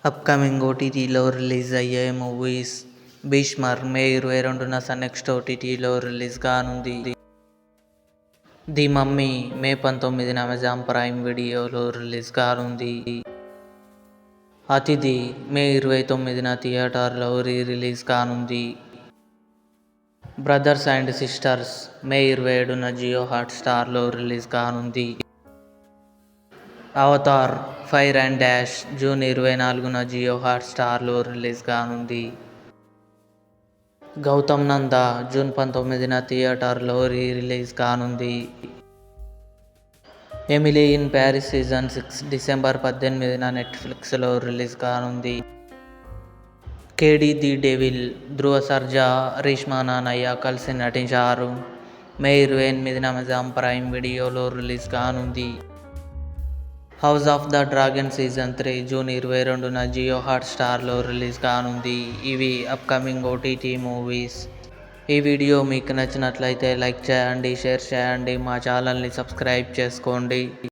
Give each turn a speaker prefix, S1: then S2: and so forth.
S1: Upcoming ఓటీటీలో release అయ్యే movies. 'Bhishmar' May 22న సన్ నెక్స్ట్ ఓటీటీలో రిలీజ్ కానుంది. 'ది మమ్మీ' మే 19న అమెజాన్ ప్రైమ్ వీడియోలో రిలీజ్ కానుంది. 'అతిథి' మే 29న థియేటర్లో రిలీజ్ కానుంది. 'బ్రదర్స్ అండ్ సిస్టర్స్' మే 27న జియో హాట్స్టార్లో రిలీజ్ కానుంది. 'Avatar fire and dash' June 24న జియో హాట్స్టార్లో రిలీజ్ కానుంది. 'గౌతమ్ నందా' జూన్ 19న థియేటర్లో రిలీజ్ కానుంది. 'Emily in Paris season 6' December 18న నెట్ఫ్లిక్స్లో రిలీజ్ కానుంది. 'KD the devil' Dhruva Sarja, Reshma Nanayya కలిసి నటించారు. మే 28న అమెజాన్ ప్రైమ్ వీడియోలో రిలీజ్ కానుంది. 'House of the dragon season 3' June 22న జియో హాట్స్టార్లో రిలీజ్ కానుంది. ఇవి అప్కమింగ్ ఓటీటీ మూవీస్. ఈ వీడియో మీకు నచ్చినట్లయితే లైక్ చేయండి, షేర్ చేయండి, మా ఛానల్ని సబ్స్క్రైబ్ చేసుకోండి.